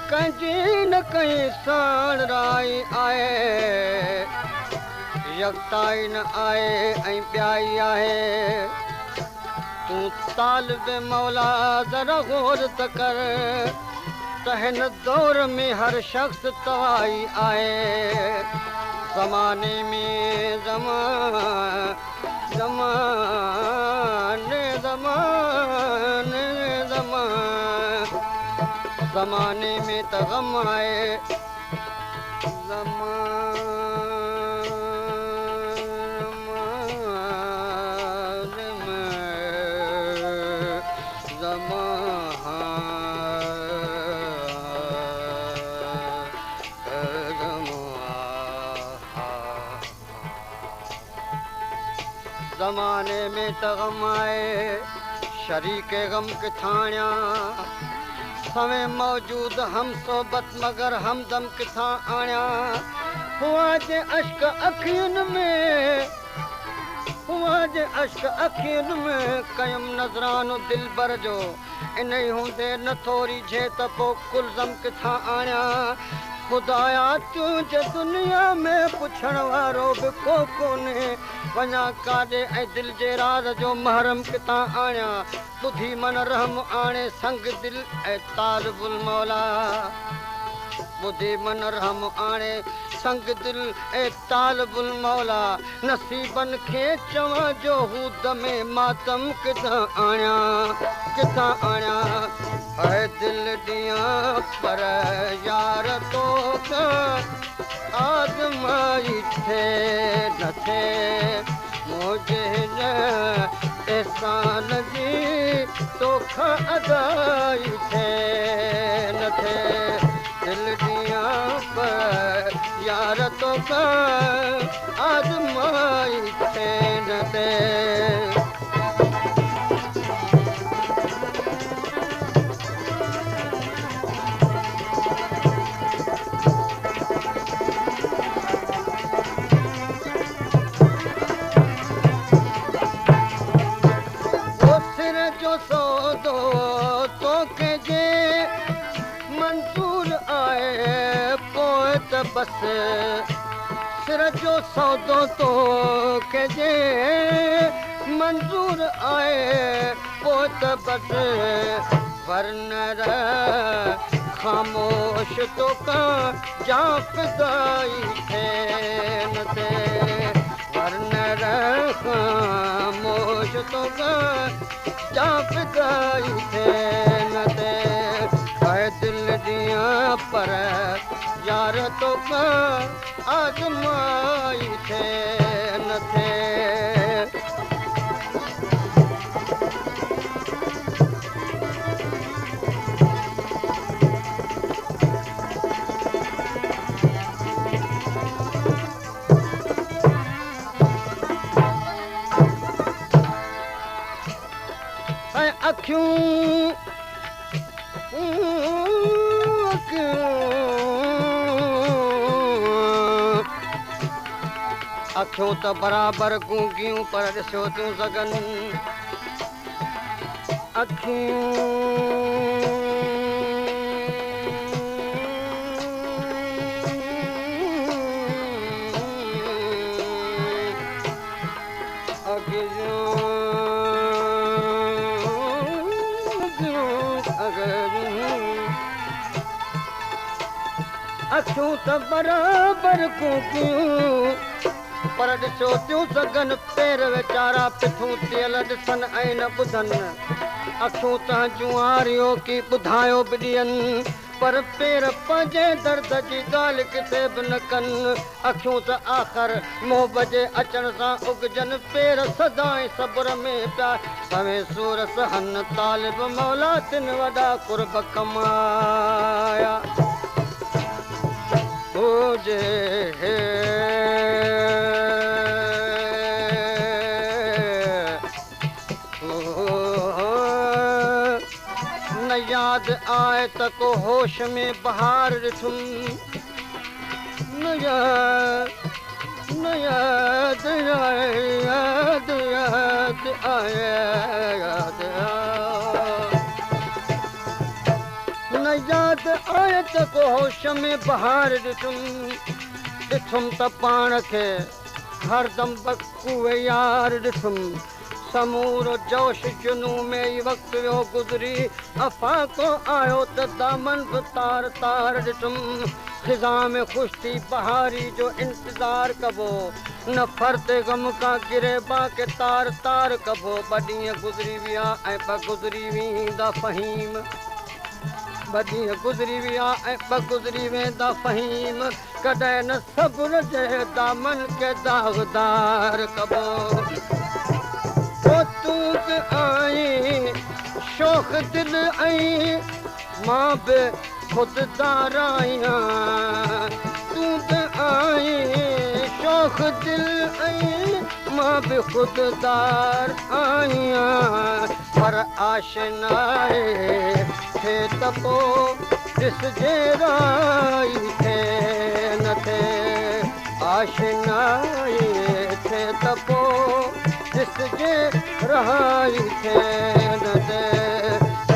कंहिंजी न कहीं साण राई आहे यकताई न आहे ऐं ॿियाई आहे तूं तालिब मौला ज़रा गौर त कर त हिन दौर में हर शख़्स तवाई आहे ज़माने में ज़माने में त ग़म आहे ज़माने में त ग़म आहे शरीक ग़म किथां आणियां सवें मौजूद हम सोबत मगर हमदम किथां आणियां हुआ जे अश्क अखियुनि में कयम नज़रानो दिलबर जो इन ई हूंदे न थोरी झे त पोइ कुलज़म किथां आणियां खुदाया तुंहिंजे दुनिया में पुछण वारो बि को कोन्हे वञा काॾे ऐं दिलि जे राज़ जो महरम किथां आणियां ॿुधी मन रहम आणे संग दिलि ऐं तालिबुल मौला ॿुधी मन रहम आणे संग दिलि ऐं तालिबुल मौला नसीबनि खे चवां जो हू दमे मातम किथां आणियां है दिल ॾियां पर यार तो आज़माई थे न थे मुझे एहसान जी तोखा अदाई थे न थे दिल ॾियां पर यार तोखा आज़माई थे न थे बस सिर जो सौदो तो कजे मंज़ूर आए पोइ त बस वरनर ख़ामोश तो का जा फिदाई थे न थे वरनर ख़ामोश तो का जा फिदाई थे न थे दिल दियां पर यार तो का आज़माई थे न थे अखियूं त बराबर गूंगियूं पर ॾिसो थियूं सघनि अखियूं त बराबर गूंगियूं पर ॾिसो थियूं सघनि पेर वीचारा पिठूं थियल ॾिसनि ऐं न ॿुधनि अखियूं त जुआरियो की ॿुधायो बि ॾियनि पर पेर पंहिंजे दर्द जी ॻाल्हि किथे बि न कनि अखियूं त आख़िर मोह जे अचण सां उगजनि पेर सदाई सब्र में पिया सवें सूर सहन तालिब मौला तिन वॾा कुर्ब कमाया हुजे याद आए त को होश में बहार ॾिठुम न याद आए न न याद आए त को होश में बहार ॾिठुम त पाण खे हरदम बकुए यार ॾिठुम समूरो जोश जुनू में ई वक्त वियो गुज़री अफ़ाको आयो त दामन बि तार तार ॾिठुम ख़िज़ा में ख़ुशि थी बहारी जो इंतज़ार कबो न फरते गम का गिरेबा के तार तार कबो ॿ ॾींहं गुज़री विया ऐं ॿ गुज़री वेंदा फ़हीम ॿ ॾींहं गुज़री विया ऐं ॿ गुज़री वेंदा फ़हीम कॾहिं न सब्र जे दामन के दाग़दार कबो तूं बि आई शौक़ दिल ऐं मां बि ख़ुददार आहियां तूं बि आई शौक़ दिल ऐं मां बि ख़ुददार आहियां पर आशनाए थे त पोइ ॾिसजे राई थे न थे आशनाए थे त पोइ ॾिसजे रहाई थे न थे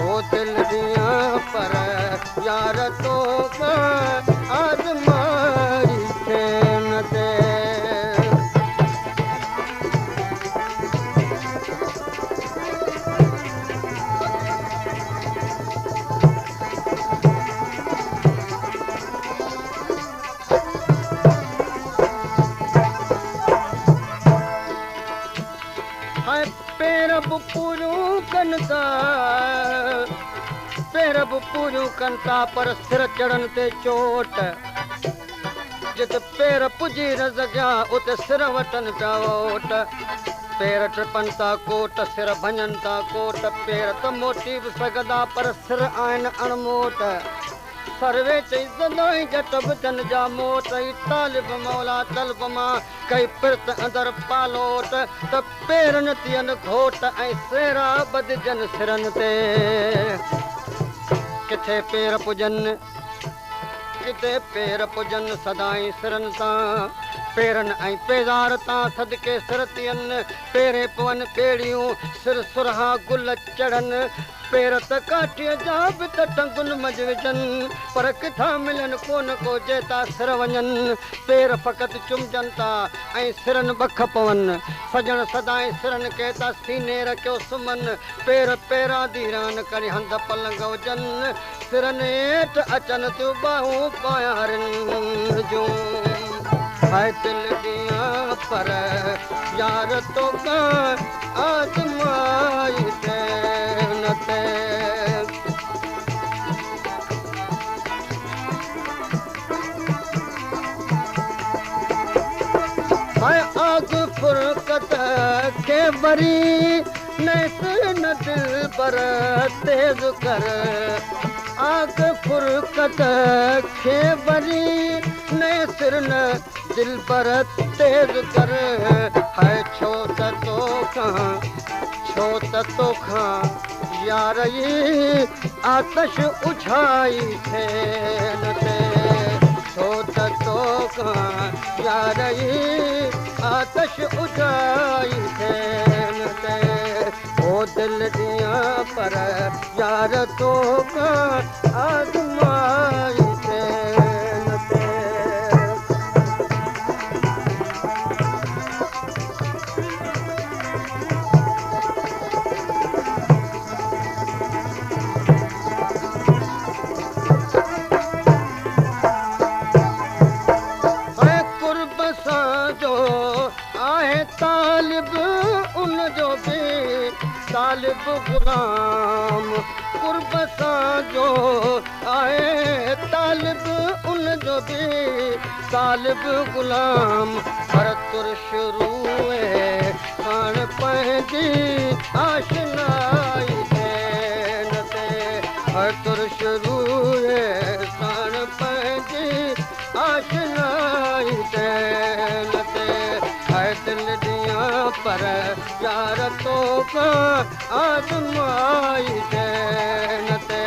ओ दिल दिया पर यार तो आज़माई थे न थे पैर बि पूरियूं कनि था पर सिर चढ़नि ते चोट जिते पैर पुॼी न सघिया उते सिर वठनि पिया ओट पैर टिपनि था कोट सिर भञनि था कोट पैर त मोटी बि सघंदा पर सिर आहिनि अणमोट सर्वे चई सदाई जट बचन जा मोट तालिब मौला तलब मां कई पिरत अंदर पालोट त पैर न थियनि घोट ऐं सेरा बदिजनि सिरनि ते किथे पैर पुॼनि किथे पैर पुॼनि सदाई सिरनि सां पैरनि ऐं पेज़ार तां सदके सिर थियनि पेरे पवनि पेड़ियूं सिर सुरहा गुल चढ़नि पैर त काठीअ जा बि त टंगुनि मज विझनि पर किथां मिलनि कोन को जेता सिर वञनि पैर फ़क़ति चुमजनि था ऐं सिरनि बख पवनि सजण सदाई सिरनि के था सीने रखियो सुम्हनि पैर पैरां धीरान करे हंध पलंग हुजनि सिरनि हेठि अचनि थियूं ॿाहूं पायारनि जूं हाय दिल दियां पर यार तो आज़माई थे न थे हाय आग फुरकत के बरी न दिल पर तेज कर आग फुरकत के बरी न सिर न दिल पर तेज कर है छो त तोखां यार ये आतश उछाई थे न थे छो त तोखां यार ये आतश उछाई थे न थे ओ दिल दिया पर यार तोखां आज़माई थे न थे तालिब गुलाम कुर्ब सां जो आहे तालिब उन जो बि तालिब गुलाम हर तुर शुरू हाण पंहिंजी आशनाई थियण ते हर तुर शुरू हाण पंहिंजी आशनाई थियण ते हर दिल दियां पर यार तो आज़माई थियण ते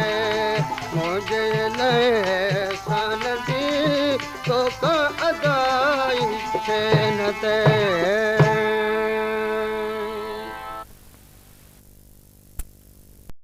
मुंहिंजे लहसान जी तो अदाई थियण ते